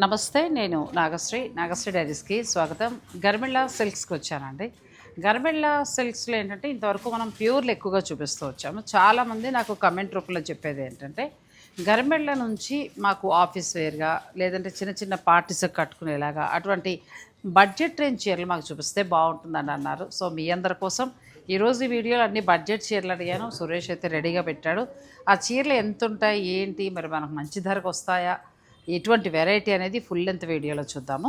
నమస్తే, నేను నాగశ్రీ డైరీస్కి స్వాగతం. గర్మిళ్ళ సిల్క్స్కి వచ్చానండి. గర్మిళ్ళ సిల్క్స్లో ఏంటంటే ఇంతవరకు మనం ప్యూర్లు ఎక్కువగా చూపిస్తూ వచ్చాము. చాలామంది నాకు కమెంట్ రూపంలో చెప్పేది ఏంటంటే గర్మిళ్ళ నుంచి మాకు ఆఫీస్ వేర్గా లేదంటే చిన్న చిన్న పార్టీస్ కట్టుకునేలాగా అటువంటి బడ్జెట్ రేంజ్ చీరలు మాకు చూపిస్తే బాగుంటుందని అన్నారు. సో మీ అందరి కోసం ఈరోజు ఈ వీడియోలో అన్ని బడ్జెట్ చీరలు అడిగాను. సురేష్ అయితే రెడీగా పెట్టాడు. ఆ చీరలు ఎంత ఉంటాయి ఏంటి, మరి మనకు మంచి ధరకు వస్తాయా, ఎటువంటి వెరైటీ అనేది ఫుల్ లెంత్ వీడియోలో చూద్దాము.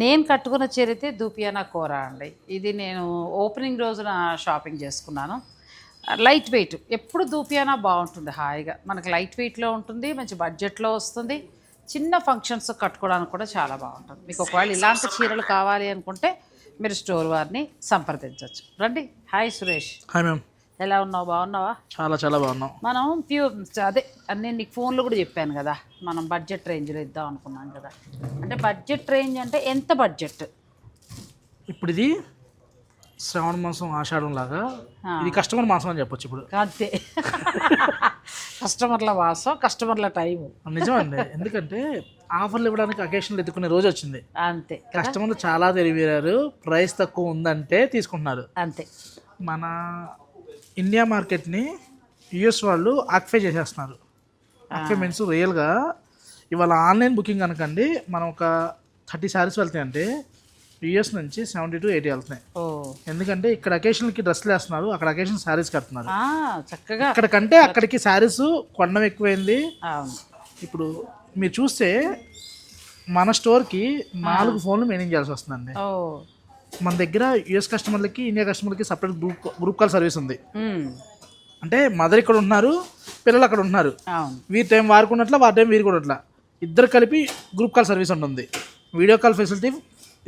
నేను కట్టుకున్న చీర అయితే దూపియానా కూర అండి. ఇది నేను ఓపెనింగ్ రోజున షాపింగ్ చేసుకున్నాను. లైట్ వెయిట్, ఎప్పుడు దూపియానా బాగుంటుంది, హాయిగా మనకి లైట్ వెయిట్లో ఉంటుంది, మంచి బడ్జెట్లో వస్తుంది. చిన్న ఫంక్షన్స్ కట్టుకోవడానికి కూడా చాలా బాగుంటుంది. మీకు ఒకవేళ ఇలాంటి చీరలు కావాలి అనుకుంటే మీరు స్టోర్ వారిని సంప్రదించవచ్చు. రండి. హాయ్ సురేష్. హాయ్ మ్యామ్, ఎలా ఉన్నావు? బాగున్నావా? చాలా చాలా బాగున్నాం. మనం అదే నేను నీకు ఫోన్లో కూడా చెప్పాను కదా, మనం బడ్జెట్ రేంజ్లో ఇద్దాం అనుకున్నాం కదా. అంటే బడ్జెట్ రేంజ్ అంటే ఎంత బడ్జెట్? ఇప్పుడు ఇది శ్రావణ మాసం ఆషాఢం లాగా ఇది కస్టమర్ మాసం అని చెప్పొచ్చు. ఇప్పుడు అంతే, కస్టమర్ల వాసం, కస్టమర్ల టైము. నిజమండి, ఎందుకంటే ఆఫర్లు ఇవ్వడానికి అకేషన్లు ఎత్తుకునే రోజు వచ్చింది. అంతే, కస్టమర్లు చాలా తెలివారు, ప్రైస్ తక్కువ ఉందంటే తీసుకుంటున్నారు. అంతే. మన ఇండియా మార్కెట్ని యూఎస్ వాళ్ళు ఆక్యుపై చేసేస్తున్నారు. ఆక్యుపై మీన్స్ రియల్గా ఇవాళ ఆన్లైన్ బుకింగ్ అనకండి, మనం ఒక 30 శారీస్ వెళ్తాయి అంటే యూఎస్ నుంచి 70 to 80 వెళ్తున్నాయి. ఎందుకంటే ఇక్కడ అకేషన్కి డ్రెస్సులు వేస్తున్నారు, అక్కడ అకేషన్ శారీస్ కడుతున్నారు. చక్కగా ఇక్కడ కంటే అక్కడికి శారీస్ కొనడం ఎక్కువైంది. ఇప్పుడు మీరు చూస్తే మన స్టోర్కి 4 ఫోన్లు మెయింటైన్ చేయాల్సి వస్తుందండి. మన దగ్గర యూఎస్ కస్టమర్లకి, ఇండియా కస్టమర్లకి సపరేట్ గ్రూప్ కాల్ సర్వీస్ ఉంది. అంటే మదర్ ఇక్కడ ఉంటున్నారు, పిల్లలు అక్కడ ఉంటున్నారు. వీరి టైం వారుకున్నట్ల, వారి టైం వీరు కూడా ఇద్దరు కలిపి గ్రూప్ కాల్ సర్వీస్ ఉంటుంది. వీడియో కాల్ ఫెసిలిటీ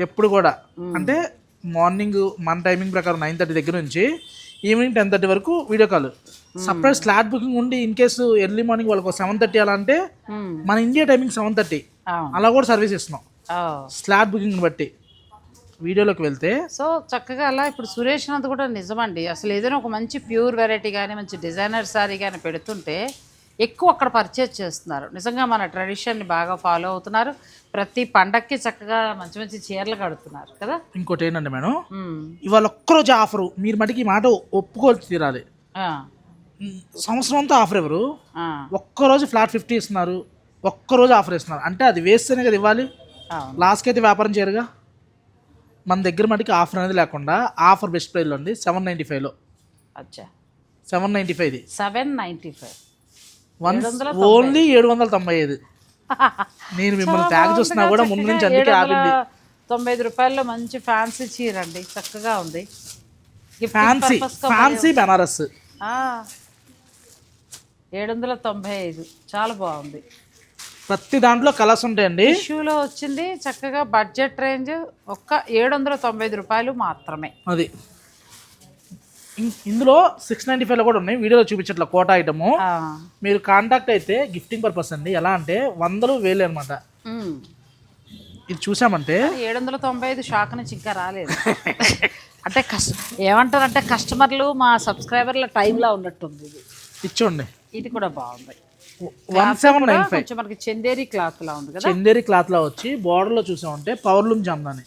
ఎప్పుడు కూడా, అంటే మార్నింగ్ మన టైమింగ్ ప్రకారం 9:30 దగ్గర నుంచి ఈవినింగ్ 10:30 వరకు video call. Separate slot booking ఉండి ఇన్ కేసు ఎర్లీ మార్నింగ్ వాళ్ళకి 7:30 అలా అంటే మన ఇండియా టైమింగ్ 7:30 అలా కూడా సర్వీస్ ఇస్తున్నాం స్లాట్ బుకింగ్ బట్టి. వీడియోలోకి వెళ్తే సో చక్కగా అలా ఇప్పుడు సురేష్ నంద్ కూడా నిజమండి. అసలు ఏదైనా ఒక మంచి ప్యూర్ వెరైటీ కానీ మంచి డిజైనర్ సారీ కానీ పెడుతుంటే ఎక్కువ అక్కడ పర్చేజ్ చేస్తున్నారు. నిజంగా మన ట్రెడిషన్ని బాగా ఫాలో అవుతున్నారు. ప్రతి పండక్కి చక్కగా మంచి మంచి చీరలు కడుతున్నారు కదా. ఇంకోటి ఏంటంటే మేడం, ఇవాళ ఒక్కరోజు ఆఫరు, మీరు మటుకి మాట ఒప్పుకోవాలి తీరాలి. సంవత్సరం అంతా ఆఫర్ ఎవరు, ఒక్కరోజు ఫ్లాట్ 50 ఇస్తున్నారు, ఒక్కరోజు ఆఫర్ ఇస్తున్నారు అంటే అది వేస్తేనే కదా ఇవ్వాలి. లాస్ట్కి అయితే వ్యాపారం చేయరుగా. మన దగ్గర మటుకి ఆఫర్ అనేది లేకుండా ఆఫర్ బెస్ట్ ప్రైస్లో ఉంది 795లో. అచ్చా, 795 ఇది 795 ఓన్లీ 795. నేను మిమ్మల్ని ట్యాగ్ చూస్తున్నా కూడా ముందు నుంచి అందుకే ఆపింది. 95 రూపాయల్లో మంచి ఫ్యాన్సీ చీర అండి, చక్కగా ఉంది. ఫ్యాన్సీ బెనారస్ 795 చాలా బాగుంది. ప్రతి దాంట్లో కలర్స్ ఉంటాయండి. ఇష్యూలో వచ్చింది చక్కగా బడ్జెట్ రేంజ్ ఒక్క 795 రూపాయలు మాత్రమే. అది ఇందులో 695లో కూడా ఉన్నాయి, వీడియోలో చూపించట్ల కోట ఐటము. మీరు కాంటాక్ట్ అయితే గిఫ్టింగ్ పర్పస్ అండి. ఎలా అంటే 100 1000 అనమాట. ఇది చూసామంటే 795 షాక్ నుంచి ఇంకా రాలేదు. అంటే ఏమంటారంటే కస్టమర్లు మా సబ్స్క్రైబర్ల టైంలో ఉన్నట్టుంది. ఇది ఇచ్చోండి, ఇది కూడా బాగుంది. 1795 మనకి చందేరి క్లాత్ లా ఉంది కదా. చందేరి క్లాత్ లా వచ్చి బార్డర్ లో చూసామంటే పవర్లూమ్ జామ్దాని.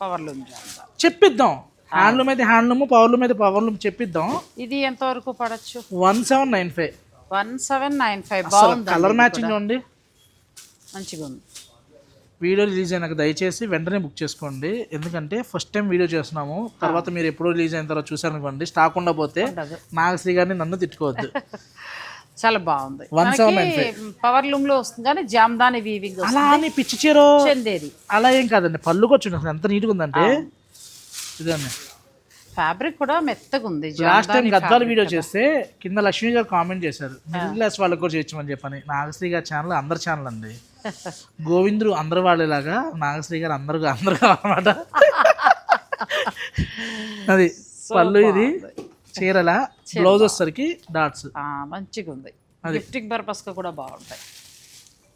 పవర్లూమ్ జామ్దా చెప్పిద్దాం. హ్యాండ్లూమ్ అయితే హ్యాండ్లూమ్, పవర్లూమ్ అయితే పవర్లూమ్ చెప్పిద్దాం. ఇది ఎంత వరకు పడచ్చు? 1795. 1795 బాగుంది. కలర్ మ్యాచింగ్ ఉంది, మంచిగా ఉంది. వీడియో రిలీజ్ అయినాక దయచేసి వెంటనే బుక్ చేసుకోండి. ఎందుకంటే ఫస్ట్ టైం వీడియో చేస్తున్నాము, తర్వాత మీరు ఎప్పుడో రిలీజ్ అయిన తర్వాత చూసారనుకోండి, స్టాక్ ఉండకపోతే నాగశ్రీ గారిని నన్ను తిట్టుకోవద్దు. చాలా బాగుంది. 1795 పవర్ లూమ్ లో వస్తుంది కానీ జామ్దాని వీవింగ్ అలా అని పిచ్చి చీర చందేరి అలా ఏం కాదండి. పళ్ళుకి వచ్చి ఎంత నీట్గా ఉందంటే ఇదండి. ఫ్యాబ్రిక్ కూడా మెత్తగా ఉంది. లాస్ట్ టైం గద్వాల వీడియో చేస్తే కింద లక్ష్మీ గారు కామెంట్ చేశారు, మిడిల్ క్లాస్ వాళ్ళకి కూడా చేయొచ్చమని చెప్పని. నాగశ్రీ గారి ఛానల్ అందరి ఛానల్ అండి. గోవిందుడు అందరు వాళ్ళలాగా నాగశ్రీ గారు అందరు అనమాట. అది పళ్ళు, ఇది చీరల బ్లౌజ్ వచ్చేసరికి డాట్స్ మంచిగా ఉంది. గిఫ్టింగ్ పర్పస్ గా కూడా బాగుంటాయి.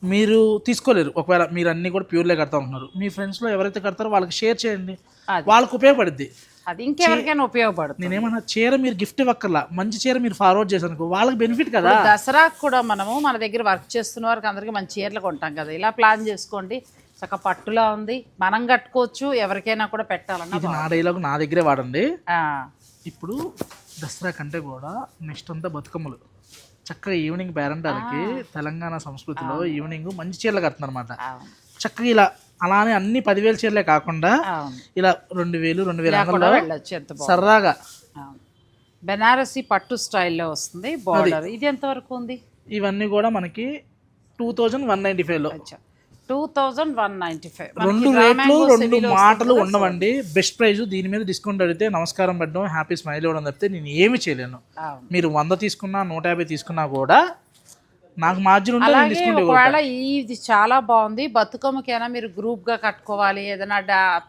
మీరు తీసుకోలేరు ఒకవేళ మీరు అన్ని కూడా ప్యూర్లే కడతా ఉంటున్నారు. మీ ఫ్రెండ్స్ లో ఎవరైతే కడతారో వాళ్ళకి షేర్ చేయండి, వాళ్ళకి ఉపయోగపడుద్ది. అది ఇంకెవరికైనా ఉపయోగపడుతుంది. నేనేమన్నా చీర మీరు గిఫ్ట్ ఇవ్వక్కర్లా, మంచి చీర మీరు ఫార్వర్డ్ చేశారు వాళ్ళకి బెనిఫిట్ కదా. దసరాకు కూడా మనము మన దగ్గర వర్క్ చేస్తున్న వారికి అందరికీ మంచి చీరలు కొంటాం కదా, ఇలా ప్లాన్ చేసుకోండి. చక్క పట్టులా ఉంది, మనం కట్టుకోవచ్చు, ఎవరికైనా కూడా పెట్టాలన్నా. ఇది నా డైలాగ్ నా దగ్గరే వాడండి. ఆ, ఇప్పుడు దసరా కంటే కూడా నెక్స్ట్ అంతా బతుకమ్మలు. చక్కగా ఈవినింగ్ పేరంటాలకి తెలంగాణ సంస్కృతిలో ఈవినింగ్ మంచి చీరలు కడుతున్నారు అనమాట. అవును, చక్కగా ఇలా అలానే అన్ని 10,000 చీరలే కాకుండా అవును. ఇలా 2,000 ఇలా కూడా 2,500 వెళ్ళొచ్చు, ఎంత బాగుంది. సరదాగా. అవును. బెనారసి పట్టు స్టైల్లో వస్తుంది బార్డర్. ఇది ఎంతవరకు ఉంది? ఇవన్నీ కూడా మనకి 2,195లో. 2,195. 2 రేట్లు 2 మాటలు ఉండవండి. Best price. దీని మీద డిస్కౌంట్ అడిగితే నమస్కారం పెట్టడం, హ్యాపీ స్మైల్ ఇవ్వడం తప్పితే నేను ఏమి చేయలేను. మీరు 100 తీసుకున్నా 150 తీసుకున్నా కూడా నాకు మార్జిన్ ఉంటే నేను డిస్కౌంట్ ఇవ్వను. ఒకవేళ ఇది చాలా బాగుంది, బతుకమ్మకైనా మీరు గ్రూప్గా కట్టుకోవాలి, ఏదైనా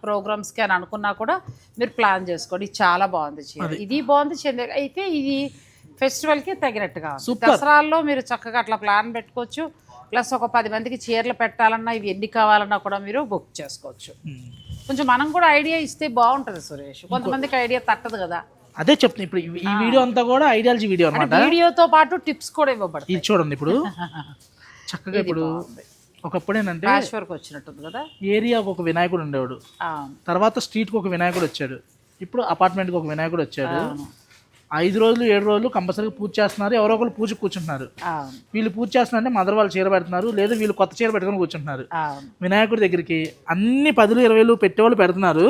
ప్రోగ్రామ్స్కి అని అనుకున్నా కూడా మీరు ప్లాన్ చేసుకోండి. ఇది చాలా బాగుంది చీర. ఇది బాగుంది చంద్ర. అయితే ఇది ఫెస్టివల్కి తగినట్టుగా ఉంది. దసరాల్లో మీరు చక్కగా అట్లా ప్లాన్ పెట్టుకోవచ్చు. ప్లస్ ఒక 10 మందికి చీరలు పెట్టాలన్నా, ఇవి ఎన్ని కావాలన్నా కూడా మీరు బుక్ చేసుకోవచ్చు. కొంచెం మనం కూడా ఐడియా ఇస్తే బాగుంటుంది సురేష్. కొంతమందికి ఐడియా తట్టదు కదా. అదే చెప్తాను. ఇప్పుడు ఈ వీడియో అంతా కూడా ఐడియాలజీ వీడియో అనమాట. వీడియోతో పాటు టిప్స్ కూడా ఇవ్వబడతాయి. ఇది చూడండి. ఇప్పుడు చక్కగా ఇప్పుడు ఒకప్పుడు ఏంటంటే ప్యాచ్ వర్క్ వచ్చినట్టుంది కదా. ఏరియాకు ఒక వినాయకుడు ఉండేవాడు, తర్వాత స్ట్రీట్కి ఒక వినాయకుడు వచ్చాడు, ఇప్పుడు అపార్ట్మెంట్కి ఒక వినాయకుడు వచ్చాడు. 5 రోజులు 7 రోజులు కంపల్సరీగా పూజ చేస్తున్నారు. ఎవరో ఒకరు పూజ కూర్చుంటున్నారు. వీళ్ళు పూజ చేస్తున్నారంటే మదర్ వాళ్ళు చీర పెడుతున్నారు, లేదా వీళ్ళు కొత్త చీర పెట్టుకొని కూర్చుంటున్నారు. వినాయకుడి దగ్గరికి అన్ని 10,000 20,000 పెట్టేవాళ్ళు పెడుతున్నారు.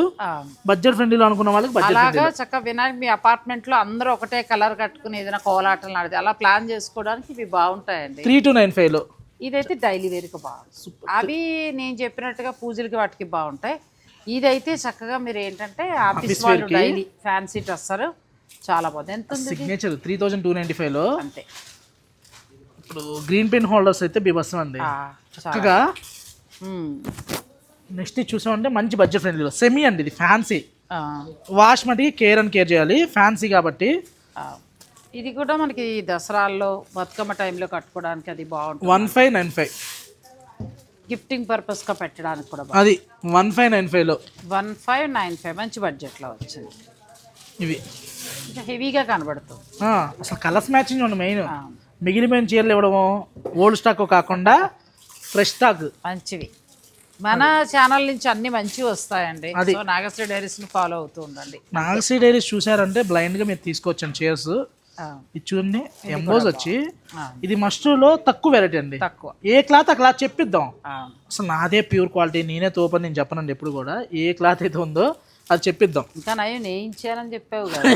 బడ్జెట్ ఫ్రెండ్లీ అనుకున్న వాళ్ళకి బడ్జెట్. చక్కగా వినాయక మీ అపార్ట్మెంట్ లో అందరూ ఒకటే కలర్ కట్టుకుని ఏదైనా కోలాటలు ఆడితే అలా ప్లాన్ చేసుకోవడానికి ఇవి బాగుంటాయండి. 3,295లో. ఇదైతే డైలీ వేర్కి బాగుంది. అవి నేను చెప్పినట్టుగా పూజలకి వాటికి బాగుంటాయి. ఇదైతే చక్కగా మీరు ఏంటంటే ఆఫీస్ వాళ్ళు డైలీ ఫ్యాన్సీ డ్రెస్సర్ చాలా బాగుంది. ఎంత సిగ్నేచర్ 3,295లో. అంతే. ఇప్పుడు గ్రీన్ పెన్ హోల్డర్స్ అయితే బీభత్సం అండి. చక్కగా నెక్స్ట్ చూసామంటే మంచి బడ్జెట్ ఫ్రెండ్లీలో సెమీ అండి. ఇది ఫ్యాన్సీ. వాష్ మటుకి కేర్ అండ్ కేర్ చేయాలి, ఫ్యాన్సీ కాబట్టి. ఇది కూడా మనకి దసరాల్లో బతుకమ్మ టైంలో కట్టుకోవడానికి అది బాగుంటుంది. 1595. గిఫ్టింగ్ పర్పస్గా పెట్టడానికి కూడా అది 1595లో. 1595 మంచి బడ్జెట్లో వచ్చింది. ఇవి హెవీగా కనబడుతుంది. అసలు కలర్స్ మ్యాచింగ్ ఉంది మెయిన్. మిగిలిపోయిన చీరలు ఇవ్వడము, ఓల్డ్ స్టాక్ కాకుండా ఫ్రెష్ స్టాక్ మంచివి. మన ఛానల్ నుంచి అన్ని మంచివి వస్తాయండి. సో నాగశ్రీ డైరీస్ ని ఫాలో అవుతూ ఉండండి. నాగశ్రీ డైరీస్ చూసారంటే బ్లైండ్ గా మీరు తీసుకోవచ్చండి చైర్స్. ఇది చూడండి, ఎంబోజ్ వచ్చి ఇది మస్ట్రూలో తక్కువ వెరైటీ అండి. తక్కువ. ఏ క్లాత్ ఆ క్లాత్ చెప్పిద్దాం. అసలు నాదే ప్యూర్ క్వాలిటీ, నేనే తోపని నేను చెప్పనండి ఎప్పుడు కూడా. ఏ క్లాత్ అయితే ఉందో అది చెప్పిద్దాం. ఇంకా నయం నేయించానని చెప్పావు కదా.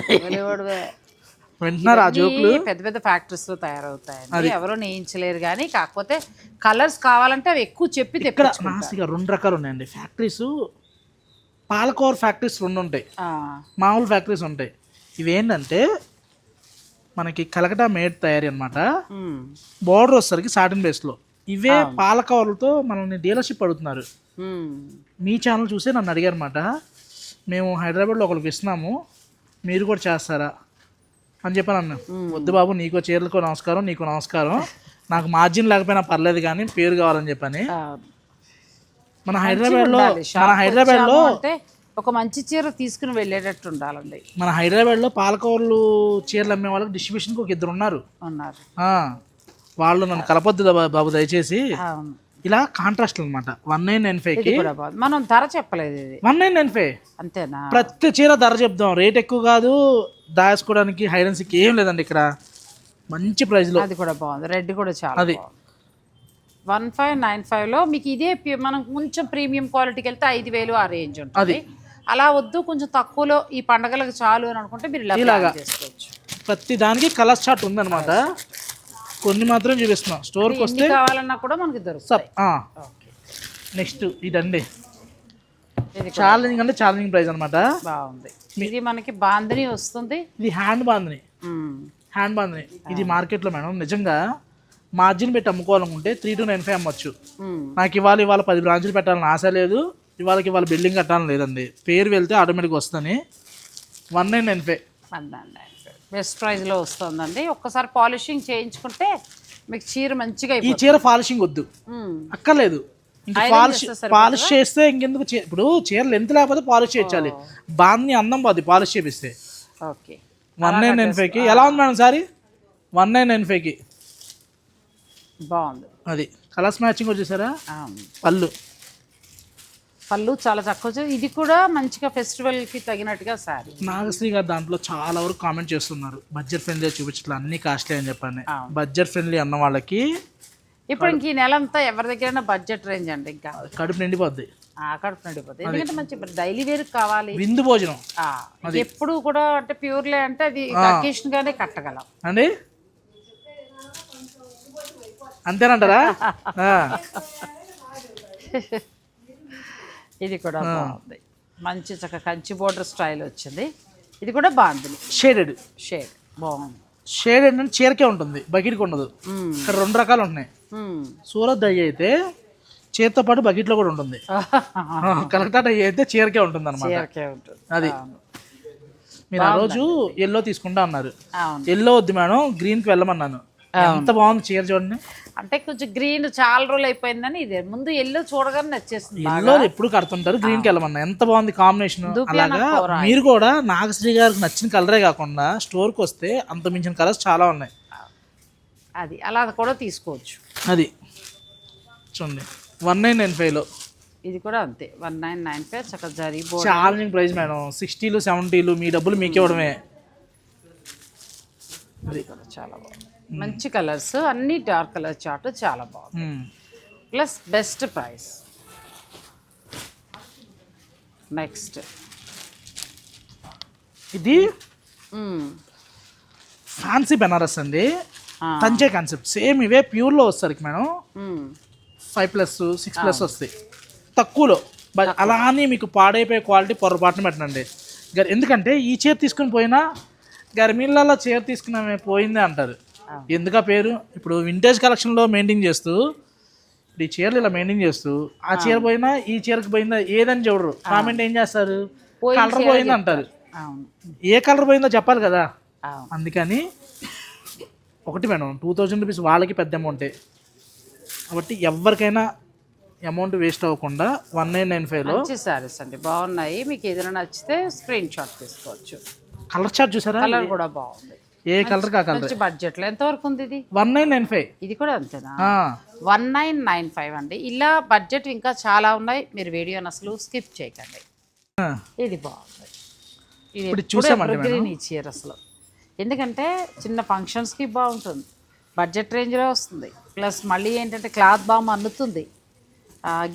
వింటున్నారు ఆ జోకులు. పెద్ద పెద్ద ఫ్యాక్టరీస్ లో తయారవుతాయండి, ఎవరో నేయించలేరు. కానీ కాకపోతే కలర్స్ కావాలంటే అవి ఎక్కువ చెప్పి ఇక్కడ నాసిగా 2 రకాలు ఉన్నాయండి ఫ్యాక్టరీస్. పాలకూర ఫ్యాక్టరీస్ 2 ఉంటాయి, మామూలు ఫ్యాక్టరీస్ ఉంటాయి. ఇవేంటంటే మనకి కలకటా మేడ్ తయారీ అనమాట. బోర్డర్ వచ్చేసరికి సాటిన్ బేస్లో. ఇవే పాలకూరలతో మనల్ని డీలర్షిప్ అడుగుతున్నారు. మీ ఛానల్ చూసి నన్ను అడిగారు అనమాట, మేము హైదరాబాద్లో ఒకరికి ఇస్తున్నాము, మీరు కూడా చేస్తారా అని చెప్పాను. అన్న వద్దు బాబు, నీకో చీరలకు నమస్కారం, నీకు నమస్కారం, నాకు మార్జిన్ లేకపోయినా పర్లేదు కానీ పేరు కావాలని చెప్పని. మన హైదరాబాద్లో ఒక మంచి చీర తీసుకుని వెళ్ళేటట్టు ఉండాలండి. మన హైదరాబాద్లో పాలకూరలు చీరలు అమ్మే వాళ్ళకి డిస్ట్రిబ్యూషన్కి ఒక 2 ఉన్నారు. వాళ్ళు నన్ను కలపొద్దు బాబు దయచేసి. ఇలా కాంట్రాస్ట్ అనమాట. 1995కి మనం ధర చెప్పలేదు. 1995 అంతేనా? ప్రతి చీర ధర చెప్దాం. రేట్ ఎక్కువ కాదు, దాచుకోవడానికి హైడెన్సీకి ఏం లేదండి ఇక్కడ. మంచి ప్రైస్ లో. అది కూడా బాగుంది. రెడ్ కూడా చాలా. అది 1595లో మీకు ఇదే మనం కొంచెం ప్రీమియం క్వాలిటీకి వెళ్తే 5,000 ఆ రేంజ్ ఉంటుంది. అలా వద్దు కొంచెం తక్కువలో ఈ పండగలకు చాలు అని అనుకుంటే మీరు ఇలాగా చేసుకోవచ్చు. ప్రతి దానికి కలర్ చార్ట్ ఉందన్నమాట. కొన్ని మాత్రం చూపిస్తున్నాం. స్టోర్కి వస్తే కావాలన్నా కూడా మనకి దొరుకుతాయి. నెక్స్ట్ ఇదండి, ఛాలెంజింగ్ అంటే ఛాలెంజింగ్ ప్రైస్ అనమాట. బాగుంది. ఇది మనకి బాందిని వస్తుంది. ఇది హ్యాండ్ బాందిని. ఇది మార్కెట్లో మేడం నిజంగా మార్జిన్ పెట్టి అమ్ముకోవాలనుకుంటే 3,295 అమ్మొచ్చు. నాకు ఇవాళ 10 బ్రాంచులు పెట్టాలని ఆశ లేదు, ఇవాళ బిల్డింగ్ కట్టాలని లేదండి. పేరు వెళ్తే ఆటోమేటిక్గా వస్తుంది. 1995 బెస్ట్ ప్రైస్లో వస్తుందండి. ఒక్కసారి పాలిషింగ్ చేయించుకుంటే మీకు చీర మంచిగా. ఈ చీర పాలిషింగ్ వద్దు, అక్కర్లేదు. ఇంకా పాలిష్ చేస్తే ఇంకెందుకు. ఇప్పుడు చీర లెంత్ లేకపోతే పాలిష్ చేయించాలి. బాందిని అందం పోద్ది పాలిష్ చేపిస్తే. ఓకే. 1995కి ఎలా ఉంది మేడం సారీ? 1995కి బాగుంది. అది కలర్స్ మ్యాచింగ్ వచ్చేసారా? పళ్ళు పళ్ళు చాలా తక్కువ వచ్చింది. ఇది కూడా మంచిగా ఫెస్టివల్కి తగినట్టుగా శారీ. నాగశ్రీ గారు దాంట్లో చాలా వరకు కామెంట్ చేస్తున్నారు, బడ్జెట్ ఫ్రెండ్లీ చూపించట్లా, అన్ని కాస్ట్లీ అని చెప్పండి. బడ్జెట్ ఫ్రెండ్లీ అన్న వాళ్ళకి ఇప్పుడు ఇంక ఈ నెల అంతా ఎవరి దగ్గరైనా బడ్జెట్ రేంజ్ అండి, ఇంకా కడుపు నిండిపోద్ది, కడుపు నిండిపోతుంది. ఎందుకంటే మంచి డైలీ వేర్ కావాలి, విందు భోజనం. ఎప్పుడు కూడా అంటే ప్యూర్లే అంటే అది అకేషన్ గానే కట్టగలం అండి, అంతేనంటారా? ఇది కూడా బాగుంది, మంచి చక్క కంచి బోర్డర్ స్టైల్ వచ్చింది. ఇది కూడా బాగుంది, షేడెడ్ బాగుంది. షేడ్ ఏంటంటే చీరకే ఉంటుంది, బకెట్కి ఉండదు. ఇక్కడ 2 రకాలు ఉన్నాయి. సూరత్ దయ్య అయితే చీరతో పాటు బకెట్లో కూడా ఉంటుంది, కలెక్టర్ దయ్య అయితే చీరకే ఉంటుంది అనమాట. అది మీరు ఆ రోజు ఎల్లో తీసుకుంటా అన్నారు, ఎల్లో వద్దు మేడం గ్రీన్కి వెళ్ళమన్నాను. ఎంత బాగుంది చీర చూడండి. అంటే కొంచెం గ్రీన్ చాలా రోజులు అయిపోయిందని ఇదే, ముందు ఎల్లో చూడగానే నచ్చేస్తుంది. ఎల్లో ఎప్పుడు కడుతుంటారు, గ్రీన్కి వెళ్ళమన్నా. ఎంత బాగుంది కాంబినేషన్. అలాగా మీరు కూడా నాగశ్రీ గారికి నచ్చిన కలరే కాకుండా స్టోర్కి వస్తే అంత మించిన కలర్స్ చాలా ఉన్నాయి, అది అలా కూడా తీసుకోవచ్చు. అది చూడండి 1995లో. ఇది కూడా అంతే 1995 చక్కగా జరీ ఛాలెంజింగ్ ప్రైస్ మేడం. 60లు 70లు మీ డబ్బులు మీకు ఇవ్వడమే. అది కూడా చాలా బాగుంది, మంచి కలర్స్ అన్ని డార్క్ కలర్ చార్ట్ చాలా బాగుంది, ప్లస్ బెస్ట్ ప్రైస్. నెక్స్ట్ ఇది ఫ్యాన్సీ బెనారస్ అండి, తంచే కాన్సెప్ట్. సేమ్ ఇవే ప్యూర్లో వస్తారు మేడం. 5+, 6+ వస్తాయి తక్కువలో. అలా అని మీకు పాడైపోయే క్వాలిటీ పొరపాటున పెట్టండి. ఎందుకంటే ఈ చీర తీసుకుని పోయినా గర్మీళ్ళలో చీర తీసుకున్నామే పోయిందే అంటారు. ఎందుక పేరు ఇప్పుడు వింటేజ్ కలెక్షన్లో మెయింటైన్ చేస్తూ, ఇప్పుడు ఈ చీరలు ఇలా మెయింటైన్ చేస్తూ ఆ చీర పోయినా ఈ చీరకు పోయిందా ఏదని చూడరు. కామెంట్ ఏం చేస్తారు, కలర్ పోయింది అంటారు. ఏ కలర్ పోయిందో చెప్పాలి కదా. అందుకని ఒకటి మేడం 2000 రూపీస్ వాళ్ళకి పెద్ద అమౌంటే కాబట్టి ఎవరికైనా అమౌంట్ వేస్ట్ అవ్వకుండా 1995లో సారీస్ అండి బాగున్నాయి. మీకు ఏదైనా నచ్చితే స్క్రీన్ షాట్ తీసుకోవచ్చు. కలర్ చార్ట్ చూసారా, కలర్ కూడా బాగుంది. ఏ కలర్ కా కలర్. బడ్జెట్ లో ఎంత వరకు ఉంది ఇది? 1995. ఇది కూడా అంతేనా? 1995 అండి. ఇలా బడ్జెట్ ఇంకా చాలా ఉన్నాయి, మీరు వీడియోని అసలు స్కిప్ చేయకండి. ఇది బాగుంది, ఇది చూసామంటే ఈ చీర అసలు ఎందుకంటే చిన్న ఫంక్షన్స్కి బాగుంటుంది, బడ్జెట్ రేంజ్లో వస్తుంది, ప్లస్ మళ్ళీ ఏంటంటే క్లాత్ బాగా మన్నుతుంది,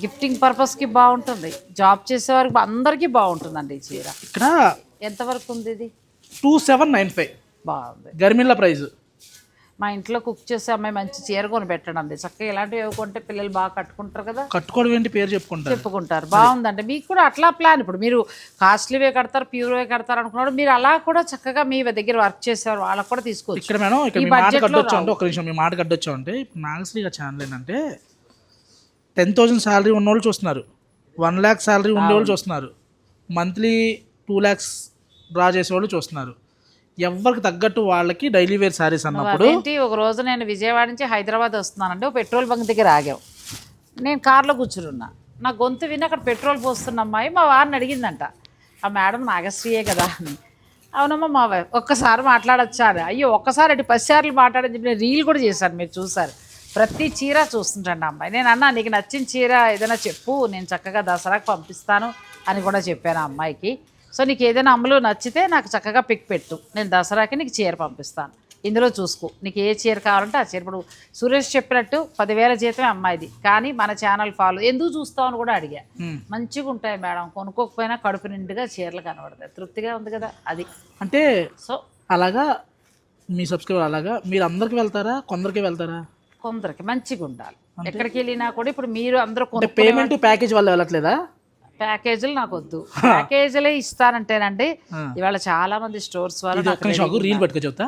గిఫ్టింగ్ పర్పస్కి బాగుంటుంది, జాబ్ చేసేవారికి అందరికీ బాగుంటుందండి ఈ చీర. ఇక్కడ ఎంతవరకు ఉంది ఇది? 2795 బాగుంది. గర్మిళ్ళ ప్రైస్. మా ఇంట్లో కుక్ చేసే అమ్మాయి మంచి చీర కొని పెట్టడం అండి, చక్కగా ఇలాంటివి ఇవ్వకుంటే పిల్లలు బాగా కట్టుకుంటారు కదా. కట్టుకోవడం ఏంటి పేరు చెప్పుకుంటారు. బాగుందండి. మీకు కూడా అట్లా ప్లాన్, ఇప్పుడు మీరు కాస్ట్లీవే కడతారు ప్యూర్వే కడతారు అనుకున్నాడు, మీరు అలా కూడా చక్కగా మీ దగ్గర వర్క్ చేసేవారు వాళ్ళకి కూడా తీసుకోవచ్చు. ఇక్కడ మేడం ఇక్కడ మీ మాట కట్టొచ్చు అంటే, ఒక నిమిషం మీ మాట కట్టొచ్చు అంటే, ఇప్పుడు నాగశ్రీ గారి ఛానల్ ఏంటంటే 10,000 శాలరీ ఉన్న వాళ్ళు చూస్తున్నారు, 1 lakh శాలరీ ఉండేవాళ్ళు చూస్తున్నారు, మంత్లీ 2 lakhs డ్రా చేసేవాళ్ళు చూస్తున్నారు. ఎవరికి తగ్గట్టు వాళ్ళకి డైలీ వేర్ శారీస్ అన్నప్పుడు ఒక రోజు నేను విజయవాడ నుంచి హైదరాబాద్ వస్తున్నానంటే పెట్రోల్ బంక్ దగ్గర ఆగాం, నేను కార్లో కూర్చున్నా, నా గొంతు విని అక్కడ పెట్రోల్ పోస్తున్న అమ్మాయి మా వారిని అడిగిందంట, ఆ మేడం నాగశ్రీయే కదా అని. అవునమ్మా మా వైఫ్, ఒక్కసారి మాట్లాడొచ్చా అని. అయ్యో ఒక్కసారి అటు 10 సార్లు మాట్లాడని చెప్పి నేను రీల్ కూడా చేశాను, మీరు చూసారు. ప్రతి చీర చూస్తుంటండి అమ్మాయి. నేను అన్నా నీకు నచ్చిన చీర ఏదైనా చెప్పు, నేను చక్కగా దసరాకు పంపిస్తాను అని కూడా చెప్పాను ఆ అమ్మాయికి. సో నీకు ఏదైనా అమ్మలు నచ్చితే నాకు చక్కగా పిక్ పెట్టు, నేను దసరాకి నీకు చీర పంపిస్తాను, ఇందులో చూసుకో, నీకు ఏ చీర కావాలంటే ఆ చీర. ఇప్పుడు సురేష్ చెప్పినట్టు 10,000 జీతమే అమ్మాయిది, కానీ మన ఛానల్ ఫాలో ఎందుకు చూస్తావు అని కూడా అడిగా. మంచిగా ఉంటాయి మేడం, కొనుక్కోకపోయినా కడుపు నిండుగా చీరలు కనబడతాయి, తృప్తిగా ఉంది కదా. అది అంటే సో అలాగా మీ సబ్స్క్రైబర్ అలాగా మీరు అందరికి వెళ్తారా, కొందరికి వెళ్తారా? కొందరికి మంచిగా ఉండాలి, ఎక్కడికి వెళ్ళినా కూడా. ఇప్పుడు మీరు అందరూ పేమెంట్ ప్యాకేజ్ వల్ల వెళ్ళట్లేదా? ప్యాకేజీలు నాకు వద్దు, ప్యాకేజీలే ఇస్తానంటేనండి. ఇవాళ చాలా మంది స్టోర్స్ వాళ్ళు రీల్ పట్టుకో చెప్తా.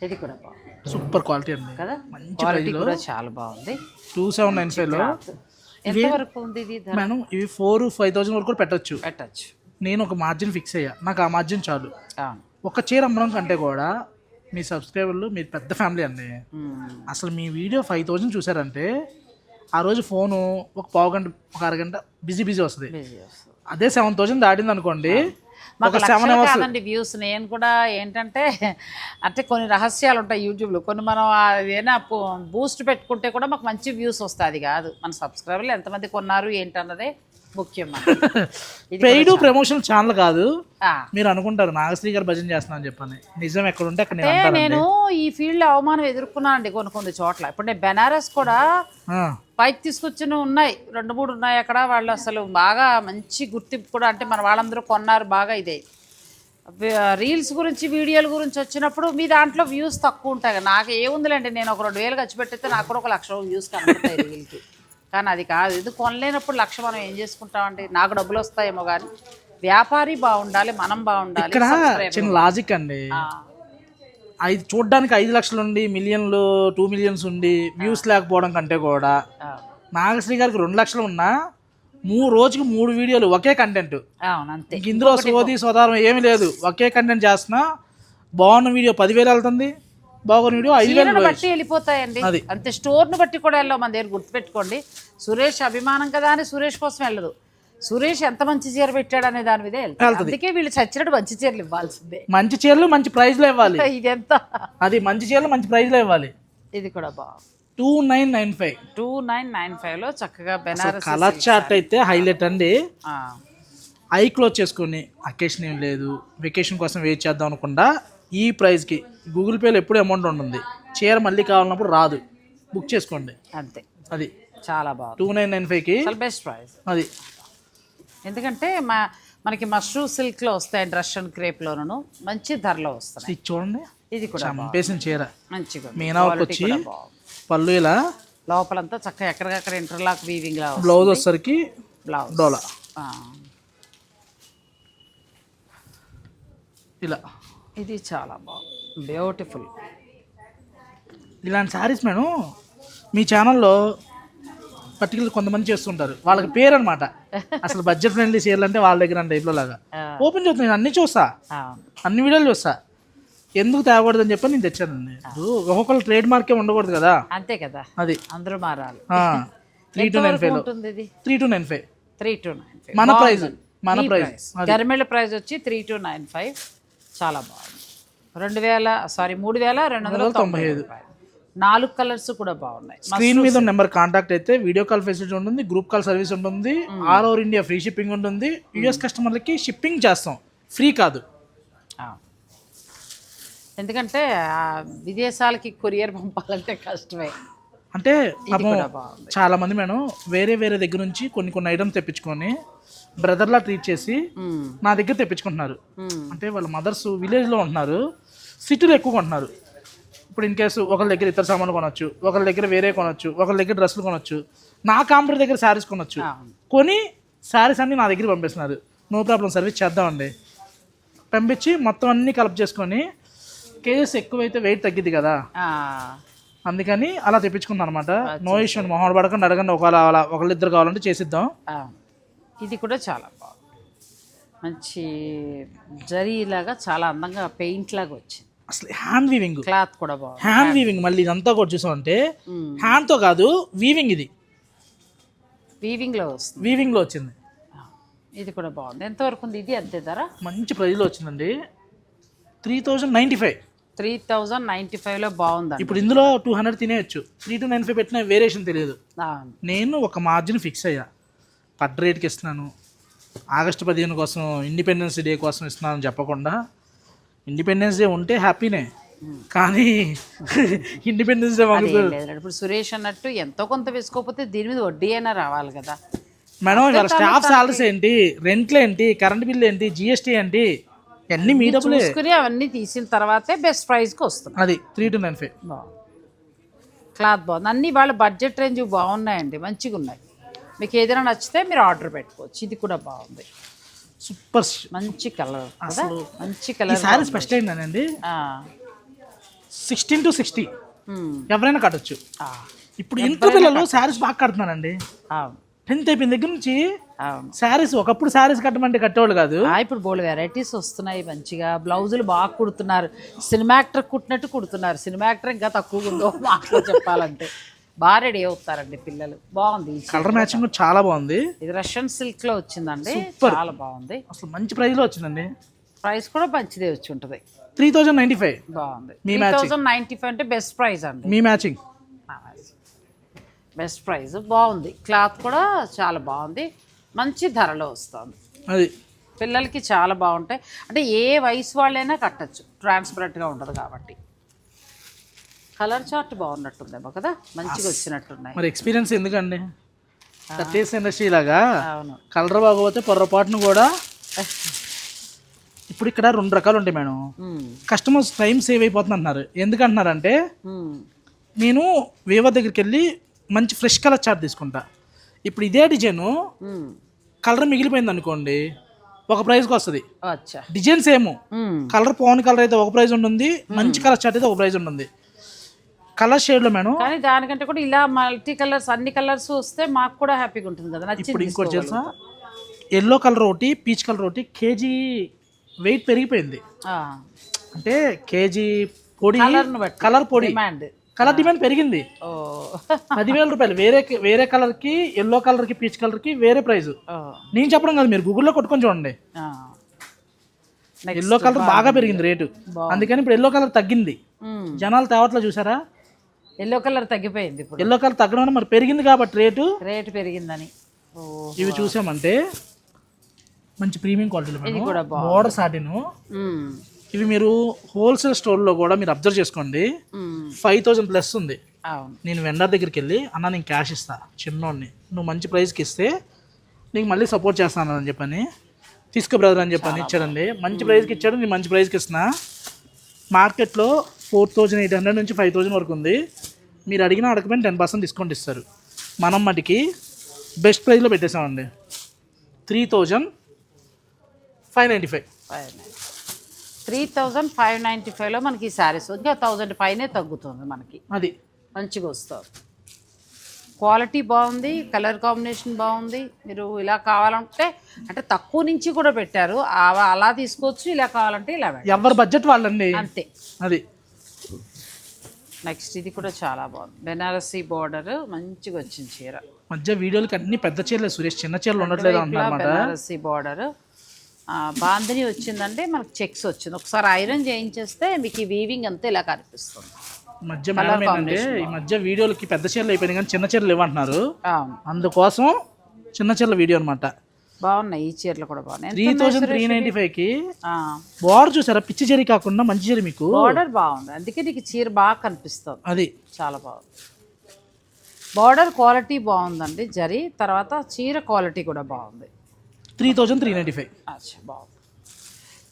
ఇది కూడా బాగుంది, సూపర్ క్వాలిటీ అండి కదా, క్వాలిటీ కూడా చాలా బాగుంది. 2795లో ఎంతవరకు ఉంది ఇది మేడం? ఇవి 4,000-5,000 వరకు కూడా పెట్టచ్చు. నేను ఒక మార్జిన్ ఫిక్స్ అయ్యా, నాకు ఆ మార్జిన్ చాలు. ఒక చీర అమ్మడం కంటే కూడా మీ సబ్స్క్రైబర్లు మీరు పెద్ద ఫ్యామిలీ అండి. అసలు మీ వీడియో 5,000 చూసారంటే ఆ రోజు ఫోను ఒక పావు గంట, ఒక అరగంట బిజీ వస్తుంది. అదే 7,000 దాటింది అనుకోండి, మాకు లక్షలు కాదండి వ్యూస్. నేను కూడా ఏంటంటే అంటే కొన్ని రహస్యాలు ఉంటాయి యూట్యూబ్లో, కొన్ని మనం ఏదైనా బూస్ట్ పెట్టుకుంటే కూడా మాకు మంచి వ్యూస్ వస్తాయి. అది కాదు, మన సబ్స్క్రైబర్లు ఎంతమంది కొన్నారు ఏంటన్నదే ముఖ్యం. పెయిడ్ ప్రమోషన్ ఛానల్ కాదు. మీరు అనుకుంటారు నాగశ్రీ గారు భజన చేస్తున్నా అని చెప్పని, నిజం ఎక్కడ ఉంటే అక్కడ నేను ఈ ఫీల్డ్ లో అవమానం ఎదుర్కొన్నాను అండి కొన్ని చోట్ల. ఇప్పుడు నేను బెనారస్ కూడా పైకి తీసుకొచ్చిన ఉన్నాయి, 2-3 ఉన్నాయి అక్కడ. వాళ్ళు అసలు బాగా మంచి గుర్తింపు కూడా, అంటే మన వాళ్ళందరూ కొన్నారు బాగా. ఇదే రీల్స్ గురించి వీడియోల గురించి వచ్చినప్పుడు మీ దాంట్లో వ్యూస్ తక్కువ ఉంటాయి కదా. నాకు ఏముందిలేండి, నేను ఒక 2,000 ఖర్చు పెట్టితే నాకు కూడా 1,00,000 వ్యూస్ కనబడతాయి రీల్కి. కానీ అది కాదు, ఇది కొనలేనప్పుడు 1,00,000 మనం ఏం చేసుకుంటామండి. నాకు డబ్బులు వస్తాయేమో కానీ వ్యాపారి బాగుండాలి, మనం బాగుండాలి. ఇక్కడ చిన్న లాజిక్ అండి, చూడడానికి 5 లక్షలు ఉండి మిలియన్లు 2 మిలియన్స్ ఉండి వ్యూస్ లేకపోవడం కంటే కూడా నాగశ్రీ గారికి 2 లక్షలు ఉన్నా 3 రోజుకి 3 వీడియోలు ఒకే కంటెంట్. అంతే, ఇందులో సోది సోదారం ఏమీ లేదు, ఒకే కంటెంట్ చేస్తున్నా. బాగున్న వీడియో 10,000 వెళ్తుంది, బాగున్న వీడియో 5,000 బట్టి వెళ్ళిపోతాయండి. అంతే, స్టోర్ను బట్టి కూడా వెళ్ళాం. మన దగ్గర గుర్తుపెట్టుకోండి, సురేష్ అభిమానం కదా అని సురేష్ కోసం వెళ్ళదు. సురేష్ ఎంత మంచి చీర పెట్టాడు అనే దాని మీదే వెళ్తాడు. అందుకే వీళ్ళు చచ్చినట్టు మంచి చీరలు ఇవ్వాల్సిందే. మంచి చీరలు మంచి ప్రైజ్ లో ఇవ్వాలి. ఇది ఎంత, అది మంచి చీరలు మంచి ప్రైజ్ లో ఇవ్వాలి. ఇది కూడా బాగుంది. 2995 లో చక్కగా బెనారస్ కలర్ చార్ట్ అయితే హైలైట్ అండి. ఐ క్లోజ్ చేసుకుని అకేషన్ ఏం లేదు, వెకేషన్ కోసం వెయిట్ చేద్దాం అనుకుండా ఈ ప్రైస్కి గూగుల్ పేలో ఎప్పుడు అమౌంట్ ఉంటుంది. చీర మళ్ళీ కావాలన్నప్పుడు రాదు, బుక్ చేసుకోండి అంతే. అది చాలా బాగుంది. 2995కి బెస్ట్ ప్రైస్ అది. ఎందుకంటే మనకి మష్రూ సిల్క్లో వస్తాయి, డ్రెస్ అండ్ క్రేప్లోనూ మంచి ధరలో వస్తాయి. ఇది చూడండి, ఇది కూడా చంపేసిన చీర మంచిగా మీనావర్క్ వచ్చి పళ్ళు ఇలా లోపలంతా చక్కగా ఎక్కడికక్కడ ఇంటర్లాక్ వీవింగ్ లా. బ్లౌజ్ వచ్చేసరికి డోలా ఇలా. ఇది చాలా బాగుంది, బ్యూటిఫుల్. ఇలాంటి శారీస్ మేడం మీ ఛానల్లో పర్టికులర్ కొంతమంది చేస్తుంటారు, వాళ్ళకి పేరు అనమాట. అసలు బడ్జెట్ ఫ్రెండ్లీ చీరలు అంటే వాళ్ళ దగ్గర టైప్లో లాగా ఓపెన్ చేస్తాను. నేను అన్ని చూస్తా, అన్ని వీడియోలు చూస్తా. ఎందుకు తేకూడదు అని చెప్పి నేను తెచ్చానండి. ఒక్కొక్కరు ట్రేడ్ మార్కే ఉండకూడదు కదా. అంతే కదా, అది అందరూ మారాలి. 3295 మన ప్రైజ్, మన ప్రైజ్ గర్మిళ్ళ ప్రైజ్ వచ్చి 3295. చాలా బాగుంది. 3,295. 4 కలర్స్ కూడా బాగున్నాయి. స్క్రీన్ మీద నెంబర్ కాంటాక్ట్ అయితే వీడియో కాల్ ఫెసిలిటీ ఉంటుంది, గ్రూప్ కాల్ సర్వీస్ ఉంటుంది, all over India free shipping ఉంటుంది. యూఎస్ కస్టమర్లకి షిప్పింగ్ చేస్తాం, ఫ్రీ కాదు. ఎందుకంటే విదేశాలకి కొరియర్ పంపాలంటే కష్టమే. అంటే చాలా మంది మేడం వేరే వేరే దగ్గర నుంచి కొన్ని ఐటమ్స్ తెప్పించుకొని బ్రదర్లా ట్రీట్ చేసి నా దగ్గర తెప్పించుకుంటున్నారు. అంటే వాళ్ళ మదర్స్ విలేజ్లో ఉంటున్నారు, సిటీలో ఎక్కువ కొంటున్నారు. ఇప్పుడు ఇన్ కేసు ఒకరి దగ్గర ఇతర సామాన్లు కొనొచ్చు, ఒకరి దగ్గర వేరే కొనొచ్చు, ఒకరి దగ్గర డ్రెస్సులు కొనొచ్చు, నా కాంప్యూటర్ దగ్గర శారీస్ కొనొచ్చు. కొని శారీస్ అన్నీ నా దగ్గర పంపిస్తున్నారు. నో ప్రాబ్లం, సర్వీస్ చేద్దామండి. పంపించి మొత్తం అన్నీ కలెక్ట్ చేసుకొని కేజెస్ ఎక్కువైతే వెయిట్ తగ్గిద్ది కదా, అందుకని అలా తెప్పించుకున్నాను అనమాట. నో ఇష్యూ, మొహం పడకుండా అడగండి. ఒకళ్ళిద్దరు కావాలంటే చేసిద్దాం. ఇది కూడా చాలా బాగుంది, మంచి జరీలాగా చాలా అందంగా పెయింట్ లాగా వచ్చింది. అసలు హ్యాండ్ వీవింగ్, క్లాత్ కూడా బాగుంది. హ్యాండ్ వీవింగ్ మళ్ళీ ఇదంతా కూడా చూసామంటే హ్యాండ్తో కాదు, వీవింగ్. ఇది వీవింగ్లో వస్తుంది, వీవింగ్లో వచ్చింది. ఇది కూడా బాగుంది. ఎంతవరకు ఉంది ఇది? అంతే ధర మంచి ప్రైస్లో వచ్చిందండి. 3,095లో బాగుంది. ఇప్పుడు ఇందులో 200 తినేయచ్చు. 3295 పెట్టిన వేరియేషన్ తెలియదు. నేను ఒక మార్జిన్ ఫిక్స్ అయ్యా, పడ్డ రేట్కి ఇస్తున్నాను. ఆగస్టు 15 కోసం, ఇండిపెండెన్స్ డే కోసం ఇస్తున్నాను చెప్పకుండా. ఇండిపెండెన్స్ డే ఉంటే హ్యాపీనే, కానీ ఇండిపెండెన్స్ డే ఇప్పుడు సురేష్ అన్నట్టు ఎంతో కొంత వేసుకోకపోతే దీని మీద వడ్డీ అయినా రావాలి కదా మేడం. ఇవాళ స్టాఫ్ సాలరీస్ ఏంటి, రెంట్లు ఏంటి, కరెంట్ బిల్ ఏంటి, జిఎస్టీ ఏంటి, అన్నీ మీ డబ్బులే. అవన్నీ తీసిన తర్వాతే బెస్ట్ ప్రైస్కి వస్తుంది. అది 3295 బాగుంది. క్లాత్ బాగుంది. అన్నీ వాళ్ళ బడ్జెట్ రేంజ్ బాగున్నాయండి, మంచిగా ఉన్నాయి. మీకు ఏదైనా నచ్చితే మీరు ఆర్డర్ పెట్టుకోవచ్చు. ఇది కూడా బాగుంది, సూపర్ మంచి కలర్, మంచి కలర్. సారీస్ ఫస్ట్ అయిందండి. 16 to 60 ఎవరైనా కట్టచ్చు. ఇప్పుడు ఇంట్లో పిల్లలు శారీస్ బాగా కడుతున్నారండి. 10th అయిపోయిన దగ్గర నుంచి శారీస్, ఒకప్పుడు శారీస్ కట్టమంటే కట్టేవాళ్ళు కాదు. ఇప్పుడు బోల్డ్ వెరైటీస్ వస్తున్నాయి మంచిగా. బ్లౌజులు బాగా కుడుతున్నారు, సినిమా యాక్టర్ కుట్టినట్టు కుడుతున్నారు. సినిమా యాక్టర్ ఇంకా తక్కువగా ఉందో మాటలో చెప్పాలంటే. బాగా రెడీ అవుతారండి పిల్లలు. బాగుంది ఈ చీర. కలర్ మ్యాచింగ్ కూడా చాలా బాగుంది. ఇది రష్యన్ సిల్క్లో వచ్చిందండి, చాలా బాగుంది. అసలు మంచి ప్రైస్లో వచ్చిందండి. ప్రైస్ కూడా మంచిదే వచ్చి ఉంటుంది. 3095 బాగుంది. మీ మ్యాచింగ్ 3095 అంటే బెస్ట్ ప్రైస్ అండి. మీ మ్యాచింగ్ బెస్ట్ ప్రైస్. బాగుంది, క్లాత్ కూడా చాలా బాగుంది, మంచి ధరలో వస్తుంది. అది పిల్లలకి చాలా బాగుంటాయి. అంటే ఏ వయసు వాళ్ళైనా కట్టచ్చు, ట్రాన్స్పరెంట్గా ఉండదు కాబట్టి. కలర్ చార్ట్ బాగున్నట్టుందేమో కదా, మంచిగా వచ్చినట్టున్నాయి. మరి ఎక్స్పీరియన్స్ ఎందుకండి, సర్టీస్ ఇండస్ట్రీ లాగా అవును. కలర్ బాగోపోతే పొర్రపాటును కూడా. ఇప్పుడు ఇక్కడ 2 రకాలు ఉంటాయి మేడం. కస్టమర్స్ టైం సేవ్ అయిపోతుంది అంటున్నారు. ఎందుకంటున్నారంటే నేను వీవర్ దగ్గరికి వెళ్ళి మంచి ఫ్రెష్ కలర్ చార్ట్ తీసుకుంటా. ఇప్పుడు ఇదే డిజైను కలర్ మిగిలిపోయింది అనుకోండి, ఒక ప్రైస్కి వస్తుంది. అచ్చా, design same, colour Pavan colour అయితే ఒక ప్రైస్ ఉంటుంది, మంచి కలర్ చార్ట్ అయితే ఒక ప్రైస్ ఉంటుంది. కలర్ షేడ్లో మేడం. కానీ దానికంటే కూడా ఇలా మల్టీ కలర్స్, అన్ని కలర్స్ వస్తే మాకు కూడా హ్యాపీగా ఉంటుంది కదా. ఇప్పుడు ఇంకోటి తెలుసా, ఎల్లో కలర్ ఒకటి, పీచ్ కలర్ ఒకటి, కేజీ వెయిట్ పెరిగిపోయింది. అంటే కేజీ పొడి, కలర్ పొడి, కలర్ డిమాండ్ పెరిగింది. 10,000 రూపాయలు. వేరే కలర్కి, ఎల్లో కలర్కి, పీచ్ కలర్కి వేరే ప్రైస్. నేను చెప్పడం కాదు, మీరు గూగుల్లో కొట్టుకొని చూడండి. ఎల్లో కలర్ బాగా పెరిగింది రేటు, అందుకని ఇప్పుడు ఎల్లో కలర్ తగ్గింది. జనాలు తేవట్లో చూసారా, ఎల్లో కలర్ తగ్గిపోయింది. ఇప్పుడు ఎల్లో కలర్ తగ్గడం మరి పెరిగింది కాబట్టి రేటు పెరిగిందని. ఇవి చూసామంటే మంచి ప్రీమియం క్వాలిటీలో బోర్డర్ సాటిన్. ఇవి మీరు హోల్సేల్ స్టోర్లో కూడా మీరు అబ్జర్వ్ చేసుకోండి, 5,000 ప్లస్ ఉంది. నేను వెండర్ దగ్గరికి వెళ్ళి, అన్న నేను క్యాష్ ఇస్తా చిన్నోడిని, నువ్వు మంచి ప్రైస్కి ఇస్తే నీకు మళ్ళీ సపోర్ట్ చేస్తాను అని చెప్పని, తీసుకో బ్రదర్ అని చెప్పని ఇచ్చాడండి. మంచి ప్రైస్కి ఇచ్చాడు, నేను మంచి ప్రైస్కి ఇస్తున్నా. మార్కెట్లో 4,800 నుంచి 5,000 వరకు ఉంది. మీరు అడిగినా అడగకపోయినా 10% డిస్కౌంట్ ఇస్తారు. మనం మటుకి బెస్ట్ ప్రైస్లో పెట్టేసామండి, 3,595. 3,595లో మనకి ఈ శారీస్ ఇంకా 1,000 పైనే తగ్గుతుంది మనకి. అది మంచిగా వస్తుంది. క్వాలిటీ బాగుంది, కలర్ కాంబినేషన్ బాగుంది. మీరు ఇలా కావాలంటే అంటే తక్కువ నుంచి కూడా పెట్టారు, అలా తీసుకోవచ్చు. ఇలా కావాలంటే ఇలా ఎవరి బడ్జెట్ వాళ్ళండి, అంతే. అది నెక్స్ట్ ఇది కూడా చాలా బాగుంది, బెనారసీ బార్డర్, మంచిగా వచ్చింది చీర. మధ్య వీడియోలకి అన్ని పెద్ద చీరలు సురేష్, చిన్న చీరలు ఉండట్లేదు అన్నమాట. బెనారసీ బార్డర్, బాందిని వచ్చిందంటే మనకు చెక్స్ వచ్చింది. ఒకసారి ఐరన్ చేయించేస్తే మీకు ఈ వీవింగ్ అంతా ఇలా కనిపిస్తుంది. మధ్య మేడం ఏంటంటే ఈ మధ్య వీడియోలకి పెద్ద చీరలు అయిపోయినాయి కానీ చిన్న చీరలు ఇవ్వంటున్నారు, అందుకోసం చిన్న చీరల వీడియో అనమాట. బాగున్నాయి ఈ చీరలు కూడా బాగున్నాయి. 3,395కి బార్డర్ చూసారా, పిచ్చి చీర కాకుండా మంచి చీర, మీకు బార్డర్ బాగుంది, అందుకే నీకు చీర బాగా కనిపిస్తుంది. అది చాలా బాగుంది. బార్డర్ క్వాలిటీ బాగుందండి, జరీ. తర్వాత చీర క్వాలిటీ కూడా బాగుంది. 3,395. అచ్చా, బాగుంది.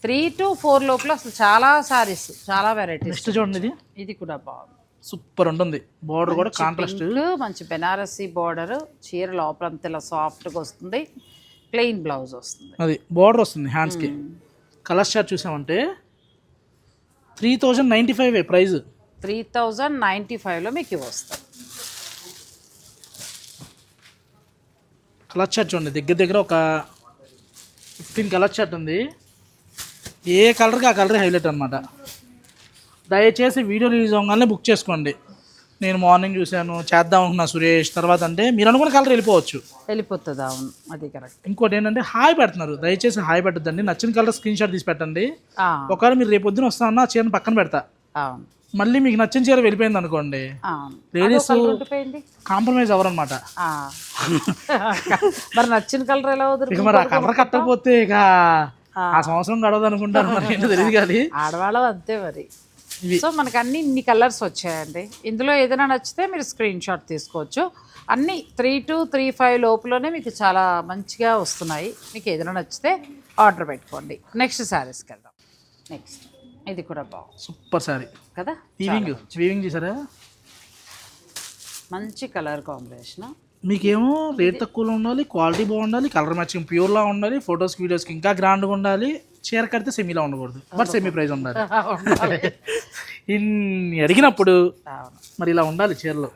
3 to 4 లోపల అసలు చాలా సారీస్, చాలా వెరైటీస్. నెక్స్ట్ చూడండి, ఇది కూడా బాగుంది, సూపర్ ఉంటుంది. బార్డర్ కూడా కాంట్రాస్ట్, మంచి బెనారసీ బార్డర్. చీర లోపలంతా ఇలా సాఫ్ట్గా వస్తుంది, ప్లెయిన్ బ్లౌజ్ వస్తుంది. అది బార్డర్ వస్తుంది హ్యాండ్స్కి. కలర్ షార్ట్ చూసామంటే 3,095 ప్రైస్. 3,095లో మీకు ఇవి వస్తాయి. కలర్ షార్ట్ చూడండి, దగ్గర దగ్గర ఒక 15 కలర్ షార్ట్ ఉంది. ఏ కలర్కి ఆ కలర్ హైలైట్ అనమాట. దయచేసి వీడియో రిలీజ్ అవ్వగానే బుక్ చేసుకోండి. నేను మార్నింగ్ చూశాను, చేద్దాం అనుకున్నా సురేష్, తర్వాత అంటే మీరు అనుకున్న కలర్ వెళ్ళిపోతుంది. అవును, అది కరెక్ట్. ఇంకోటి ఏంటంటే హాయ్ పెడుతున్నారు, దయచేసి హాయ్ పెట్టద్దండి. నచ్చిన కలర్ స్క్రీన్ షాట్ తీసి పెట్టండి. ఒకవేళ మీరు రేపు పొద్దున వస్తామన్నా ఆ చీరను పక్కన పెడతా. మళ్ళీ మీకు నచ్చిన చీర వెళ్ళిపోయింది అనుకోండి, లేడీస్ కాంప్రమైజ్ అవ్వరనమాట. మరి నచ్చిన కలర్ ఎలా ఇక మరి ఆ కలర్ కట్టకపోతే ఇక ఆ సంవత్సరం గడవదు అనుకుంటారు, మరి ఏంటో తెలియదు. కానీ ఆడవాళ్ళు అంతే మరి. సో మనకు అన్ని ఇన్ని కలర్స్ వచ్చాయండి. ఇందులో ఏదైనా నచ్చితే మీరు స్క్రీన్ షాట్ తీసుకోవచ్చు. అన్నీ 3 to 3,500 లోపలనే మీకు చాలా మంచిగా వస్తున్నాయి. మీకు ఏదైనా నచ్చితే ఆర్డర్ పెట్టుకోండి. నెక్స్ట్ శారీస్కి వెళ్దాం. నెక్స్ట్ ఇది కూడా బాగుంది, సూపర్ శారీ కదా. వీవింగ్ చేశారా, మంచి కలర్ కాంబినేషన్. మీకేమో రేట్ తక్కువలో ఉండాలి, క్వాలిటీ బాగుండాలి, కలర్ మ్యాచింగ్ ప్యూర్లా ఉండాలి, ఫొటోస్కి వీడియోస్కి ఇంకా గ్రాండ్గా ఉండాలి. చీర కడితే సెమీలా ఉండకూడదు, బట్ సెమీ ప్రైస్ ఉండాలి. ఇన్ని అడిగినప్పుడు మరి ఇలా ఉండాలి చీరలో.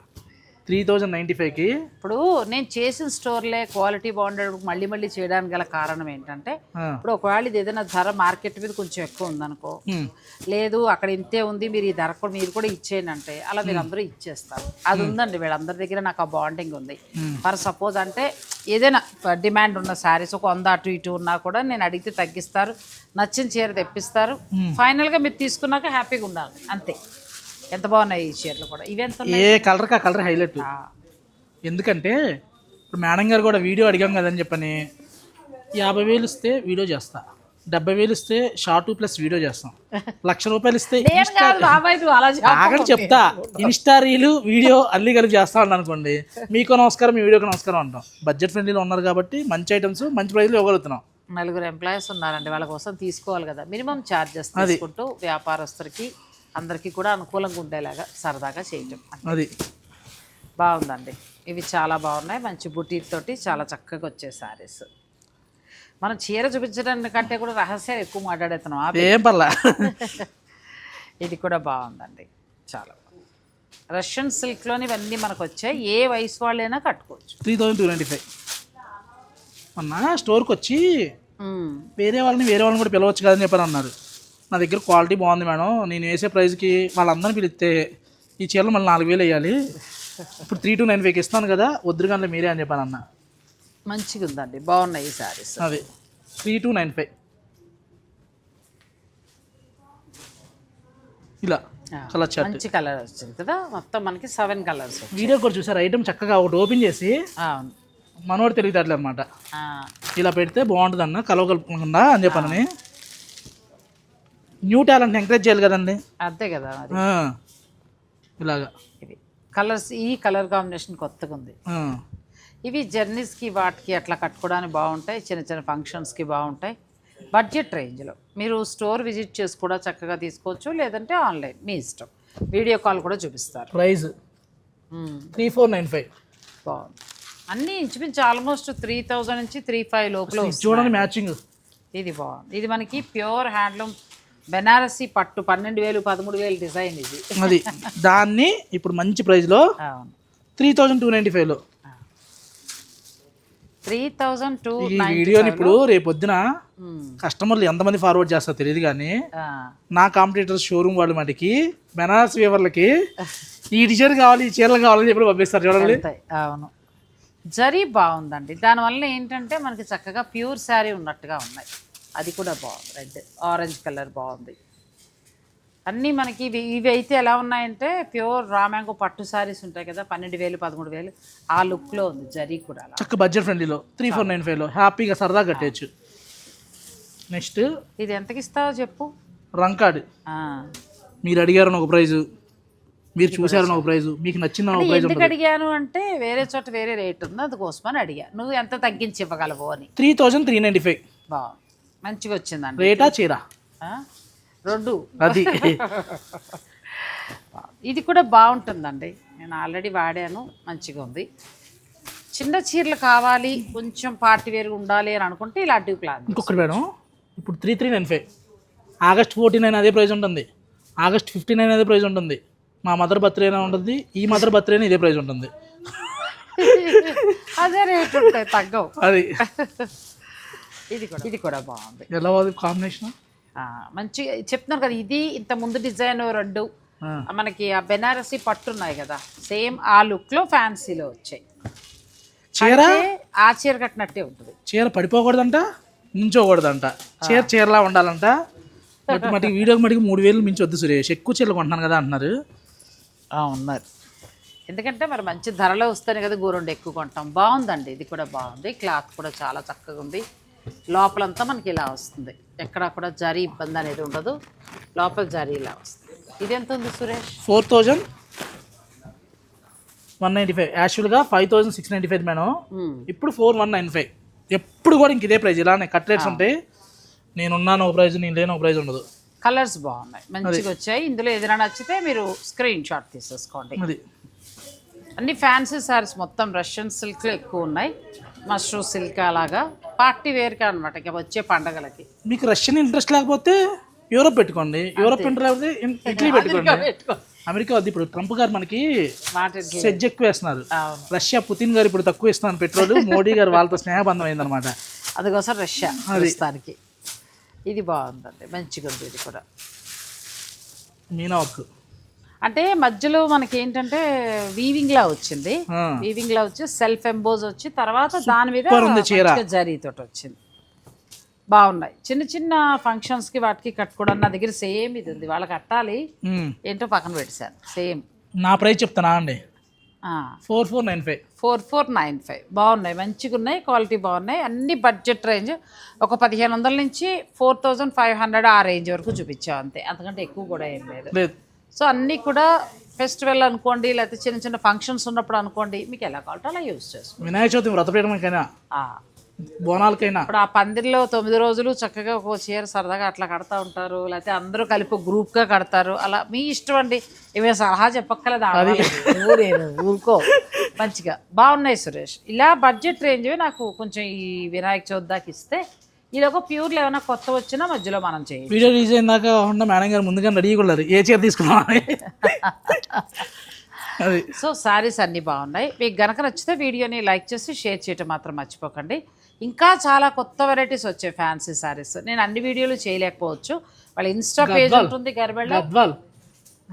3095కి. ఇప్పుడు నేను చేసిన స్టోర్లే క్వాలిటీ బాగుండేది మళ్ళీ మళ్ళీ చేయడానికి గల కారణం ఏంటంటే ఇప్పుడు ఒకవేళ ఇది ఏదైనా ధర మార్కెట్ మీద కొంచెం ఎక్కువ ఉందనుకో, లేదు అక్కడ ఇంతే ఉంది మీరు ఈ ధర కూడా మీరు కూడా ఇచ్చేయండి అంటే అలా మీరు అందరూ ఇచ్చేస్తారు. అది ఉందండి వీళ్ళందరి దగ్గర నాకు ఆ బాండింగ్ ఉంది. ఫర్ సపోజ్ అంటే ఏదైనా డిమాండ్ ఉన్న శారీస్ ఒక 100 అటు ఇటు ఉన్నా కూడా నేను అడిగితే తగ్గిస్తారు, నచ్చిన చీర తెప్పిస్తారు. ఫైనల్గా మీరు తీసుకున్నాక హ్యాపీగా ఉండాలి అంతే. ఎంత బాగున్నాయి ఈ చీరలు కూడా. ఇవెంత ఏ కలర్కి ఆ కలర్ హైలైట్. ఎందుకంటే ఇప్పుడు మేడం గారు కూడా వీడియో అడిగాం కదని చెప్పని 50,000 ఇస్తే వీడియో చేస్తా, 70,000 ఇస్తే షార్ట్ ప్లస్ వీడియో చేస్తాం, 1,00,000 రూపాయలు ఇస్తే ఆగని చెప్తా ఇన్స్టా రీలు వీడియో అల్లి కలిపి చేస్తా ఉన్నాను అనుకోండి, మీకు నమస్కారం మీ వీడియోకి నమస్కారం అంటాం. బడ్జెట్ ఫ్రెండ్లీలో ఉన్నారు కాబట్టి మంచి ఐటమ్స్ మంచి ప్రైస్లో ఇవ్వగలుగుతున్నాం. 4 ఎంప్లాయీస్ ఉన్నారండి, వాళ్ళ కోసం తీసుకోవాలి కదా, మినిమం ఛార్జెస్ తీసుకుంటూ వ్యాపారస్తులకి అందరికీ కూడా అనుకూలంగా ఉండేలాగా సరదాగా చేయటం. అది బాగుందండి. ఇవి చాలా బాగున్నాయి, మంచి బుటీక్ తోటి చాలా చక్కగా వచ్చే శారీస్. మనం చీర చూపించడానికి కంటే కూడా రహస్యాలు ఎక్కువ మాట్లాడేస్తున్నాం. ఏం పర్లా. ఇది కూడా బాగుందండి, చాలా బాగుంది. రష్యన్ సిల్క్లోని ఇవన్నీ మనకు వచ్చాయి, ఏ వయసు వాళ్ళైనా కట్టుకోవచ్చు. 3295. మొన్న స్టోర్కి వచ్చి వేరే వాళ్ళని కూడా పిలవచ్చు కదని చెప్పని అన్నారు. నా దగ్గర క్వాలిటీ బాగుంది మేడం, నేను వేసే ప్రైస్కి వాళ్ళందరినీ పిలిస్తే ఈ చీరలు మళ్ళీ 4,000 వేయాలి, ఇప్పుడు 3295కి ఇస్తాను కదా వద్దురుగానే మీరే అని చెప్పాను అన్న. మంచిగా ఉందండి, బాగున్నాయి ఈ శారీస్. అదే 3295 ఇలా కలర్ చార్ట్. మంచి కలర్ వచ్చింది కదా, మొత్తం మనకి 7 కలర్స్. వీడియో కూడా చూసారు ఐటమ్ చక్కగా ఒకటి ఓపెన్ చేసి అవును మనోడు తెలియదు అనమాట, ఇలా పెడితే బాగుంటుంది అన్న కలవకలపకుండా అని చెప్పానని. న్యూ టాలెంట్ ఎంకరేజ్ చేయాలి కదండి, అంతే కదా మరి. ఇలాగా ఇవి కలర్స్, ఈ కలర్ కాంబినేషన్ కొత్తగా ఉంది. ఇవి జర్నీస్కి వాటికి అట్లా కట్టుకోవడానికి బాగుంటాయి, చిన్న చిన్న ఫంక్షన్స్కి బాగుంటాయి. బడ్జెట్ రేంజ్లో మీరు స్టోర్ విజిట్ చేసి కూడా చక్కగా తీసుకోవచ్చు, లేదంటే ఆన్లైన్ మీ ఇష్టం. వీడియో కాల్ కూడా చూపిస్తారు. ప్రైస్ 3495. బాగుంది. అన్నీ ఇంచుమించు ఆల్మోస్ట్ 3,000 నుంచి 3,500 లోపల చూడండి మ్యాచింగ్. ఇది బాగుంది. ఇది మనకి ప్యూర్ హ్యాండ్లూమ్ బెనారసీ పట్టు 12,000 13,000 డిజైన్ ఇది. అది దాన్ని ఇప్పుడు మంచి ప్రైస్లో 3,295లో 3,295. ఈ వీడియోని ఇప్పుడు రేపొద్దున కస్టమర్లు ఎంతమంది ఫార్వర్డ్ చేస్తారో తెలియదు కానీ నా కాంపిటీటర్స్ షోరూమ్ వాళ్ళ మటుకి బెనారస్ వీవర్లకి ఈ డిజైన్ కావాలి ఈ చీరలు కావాలని చెప్పి పంపిస్తారు చూడండి. అవును, జరీ బాగుందండి. దానివల్ల ఏంటంటే మనకి చక్కగా ప్యూర్ శారీ ఉన్నట్టుగా ఉన్నాయి. అది కూడా బాగుంది, రెడ్ ఆరెంజ్ కలర్ బాగుంది. అన్నీ మనకి ఇవి అయితే ఎలా ఉన్నాయంటే ప్యూర్ రామ్యాంగో పట్టు శారీస్ ఉంటాయి కదా, 12,000 13,000 ఆ లుక్లో ఉంది. జరీ కూడా అలా చక్క బడ్జెట్ ఫ్రెండ్లీలో 3495లో హ్యాపీగా సరదా కట్టేయచ్చు. నెక్స్ట్ ఇది ఎంతకి ఇస్తావో చెప్పు. రంకాడ్. మీరు అడిగారని ఒక ప్రైజు, మీరు చూసారని ఒక ప్రైజు, మీకు నచ్చిందని ఒక ప్రైజు. ఎందుకు అడిగాను అంటే వేరే చోట వేరే రేట్ ఉంది, అందుకోసమని అడిగా. నువ్వు ఎంత తగ్గించి ఇవ్వగలవు అని. 3,395. బాగుంది, మంచిగా వచ్చిందండి. రేటా చీర 2. అది ఇది కూడా బాగుంటుందండి, నేను ఆల్రెడీ వాడాను, మంచిగా ఉంది. చిన్న చీరలు కావాలి కొంచెం పార్టీ వేరుగా ఉండాలి అని అనుకుంటే ఇలాంటివి ప్లాన్. ఇంకొకటి మేడం, ఇప్పుడు 3,395. ఆగస్ట్ 14 అదే ప్రైజ్ ఉంటుంది, ఆగస్ట్ 15 అదే ప్రైజ్ ఉంటుంది, మా మదర్ బర్త్డే ఉంటుంది, ఈ మదర్ బర్త్డే ఇదే ప్రైజ్ ఉంటుంది. అదే రేట్ ఉంటాయి, తగ్గవు. అది ఇది కూడా బాగుంది. ఎలా ఉంది కాంబినేషన్? మంచిగా చెప్తున్నారు కదా. ఇది ఇంత ముందు డిజైన్ 2 మనకి ఆ బెనారసీ పట్టున్నాయి కదా, సేమ్ ఆ లుక్లో ఫ్యాన్సీలో వచ్చాయి. చీర ఆ చీర కట్టినట్టే ఉంటుంది. చీర పడిపోకూడదంట, నుంచోకూడదంట, చీరలా ఉండాలంట. బట్ మటుకు వీడియోకి మటుకు 3,000 మించి వద్దు సురేష్, ఎక్కువ చీరలు కొంటున్నాను కదా అంటున్నారు. ఉన్నారు, ఎందుకంటే మరి మంచి ధరలో వస్తేనే కదా గోరెండు ఎక్కువ కొంటాం. బాగుందండి, ఇది కూడా బాగుంది. క్లాత్ కూడా చాలా చక్కగా ఉంది. లోపలంతా మనకి ఇలా వస్తుంది, ఎక్కడ కూడా జరీ ఇబ్బంది అనేది ఉండదు. లోపల జరీ ఇలా వస్తుంది. ఇది ఎంత ఉంది సురేష్? 4,195. యాక్చువల్గా 5,695 మేడం, ఇప్పుడు 4,195. ఎప్పుడు కూడా ఇంక ఇదే ప్రైజ్, ఇలానే కట్ రేట్స్ ఉంటాయి. నేనున్నాను ఒక ప్రైజ్, నేను లేని ఒక ప్రైజ్ ఉండదు. కలర్స్ బాగున్నాయి, మంచిగా వచ్చాయి. ఇందులో ఏదైనా నచ్చితే మీరు స్క్రీన్ షాట్ తీసేసుకోండి. అది అన్ని ఫ్యాన్సీ శారీస్ మొత్తం రష్యన్ సిల్క్లో ఎక్కువ ఉన్నాయి. మష్రూ సిల్క్ అలాగా పార్టీ వేర్గా అనమాట, ఇక వచ్చే పండగలకి. మీకు రష్యన్ ఇంట్రెస్ట్ లేకపోతే యూరోప్ పెట్టుకోండి, యూరోప్ ఇంట్రెస్ట్ లేకపోతే ఇటలీ పెట్టుకోండి. అమెరికా వద్ద ఇప్పుడు ట్రంప్ గారు మనకి వాటికి సెజ్ ఎక్కువ వేస్తున్నారు. అవును. రష్యా పుతిన్ గారు ఇప్పుడు తక్కువ ఇస్తున్నారు పెట్రోల్. మోడీ గారు వాళ్ళతో స్నేహబంధం అయిందనమాట. అందుకోసం రష్యా ప్రస్తుతానికి. ఇది బాగుందండి, మంచిగా ఉంది ఇది కూడా. మీనా వర్క్ అంటే మధ్యలో మనకి ఏంటంటే వీవింగ్ లా వచ్చింది, వీవింగ్ లా వచ్చి సెల్ఫ్ ఎంబోజ్ వచ్చి తర్వాత దాని మీద జరీతోటి వచ్చింది. బాగున్నాయి. చిన్న చిన్న ఫంక్షన్స్కి వాటికి కట్టుకోవడం నా దగ్గర సేమ్ ఇది ఉంది. వాళ్ళకి కట్టాలి ఏంటో పక్కన పెట్టేశాను. సేమ్ నా ప్రైస్ చెప్తానా అండి, 4495. 4495 బాగున్నాయి, మంచిగా ఉన్నాయి, క్వాలిటీ బాగున్నాయి. అన్ని బడ్జెట్ రేంజ్. ఒక 1500 నుంచి 4500 ఆ రేంజ్ వరకు చూపించాం అంతే, అంతకంటే ఎక్కువ కూడా ఏం లేదు. సో అన్నీ కూడా ఫెస్టివల్ అనుకోండి, లేకపోతే చిన్న చిన్న ఫంక్షన్స్ ఉన్నప్పుడు అనుకోండి, మీకు ఎలా కావాలంటే అలా యూజ్ చేసుకోండి. వినాయక చవితి వ్రతపీఠమైనా బోనాలకైనా ఇప్పుడు ఆ పందిరిలో 9 రోజులు చక్కగా ఒక చీర సరదాగా అట్లా కడతా ఉంటారు, లేకపోతే అందరూ కలిపి గ్రూప్గా కడతారు. అలా మీ ఇష్టం అండి, ఏమైనా సలహా చెప్పక్కర్లేదు, నేను ఊరుకో. మంచిగా బాగున్నాయి సురేష్. ఇలా బడ్జెట్ రేంజ్ నాకు కొంచెం ఈ వినాయక చవితి దాకా ఇస్తే, ఇది ఒక ప్యూర్లో ఏమైనా కొత్త వచ్చినా మధ్యలో మనం చేయాలి. వీడియో రిలీజ్ అయినాక ఉన్న మేడం గారు ముందుగా రెడీగా ఉన్నారు, ఏ చీర తీసుకున్నాం. సో శారీస్ అన్నీ బాగున్నాయి. మీకు గనక నచ్చితే వీడియోని లైక్ చేసి షేర్ చేయటం మాత్రం మర్చిపోకండి. ఇంకా చాలా కొత్త వెరైటీస్ వచ్చాయి ఫ్యాన్సీ శారీస్. నేను అన్ని వీడియోలు చేయలేకపోవచ్చు. వాళ్ళ ఇన్స్టా పేజ్ ఉంటుంది గర్బెళ్ళ,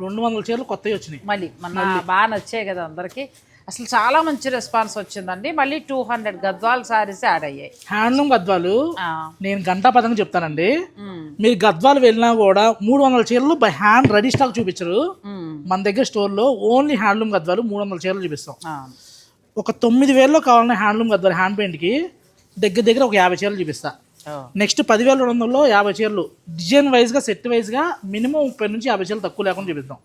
200 చీరలు కొత్తవి వచ్చినాయి. మళ్ళీ మన బాగా నచ్చాయి కదా అందరికీ. అసలు చాలా మంచి రెస్పాన్స్ వచ్చిందండి. మళ్ళీ 200 గద్వాల్ శారీస్ యాడ్ అయ్యాయి. హ్యాండ్లూమ్ గద్వాలు నేను గంటా పదంగా చెప్తానండి. మీరు గద్వాలు వెళ్ళినా కూడా 300 చీరలు బై హ్యాండ్ రెడీ స్టాక్ చూపించరు. మన దగ్గర స్టోర్లో ఓన్లీ హ్యాండ్లూమ్ గద్వాలు 300 చీరలు చూపిస్తాం. ఒక 9000లో కావాలన్నా హ్యాండ్లూమ్ గద్వాలు హ్యాండ్ పెయింట్కి దగ్గర ఒక 50 చీరలు చూపిస్తా. నెక్స్ట్ 10,200లో 50 చీరలు డిజైన్ వైజ్గా సెట్ వైజ్గా మినిమం 30 నుంచి 50 చీరలు తక్కువ లేకుండా చూపిస్తాం.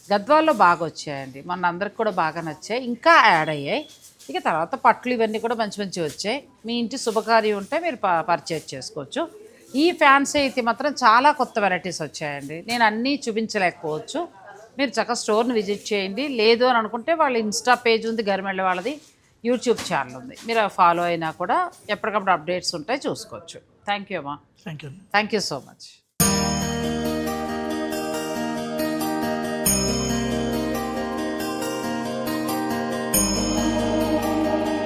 గద్వాల్లో బాగా వచ్చాయండి, మన అందరికి కూడా బాగా నచ్చాయి, ఇంకా యాడ్ అయ్యాయి. ఇక తర్వాత పట్లు ఇవన్నీ కూడా మంచి మంచి వచ్చాయి. మీ ఇంటి శుభకార్యం ఉంటే మీరు పర్చేజ్ చేసుకోవచ్చు. ఈ ఫ్యాన్సీ అయితే మాత్రం చాలా కొత్త వెరైటీస్ వచ్చాయండి. నేను అన్నీ చూపించలేకపోవచ్చు. మీరు చక్కగా స్టోర్ని విజిట్ చేయండి. లేదు అని అనుకుంటే వాళ్ళ ఇన్స్టా పేజ్ ఉంది గరిమెళ్ళ వాళ్ళది, యూట్యూబ్ ఛానల్ ఉంది, మీరు ఫాలో అయినా కూడా ఎప్పటికప్పుడు అప్డేట్స్ ఉంటాయి, చూసుకోవచ్చు. థ్యాంక్ యూ అమ్మా. Thank you so much.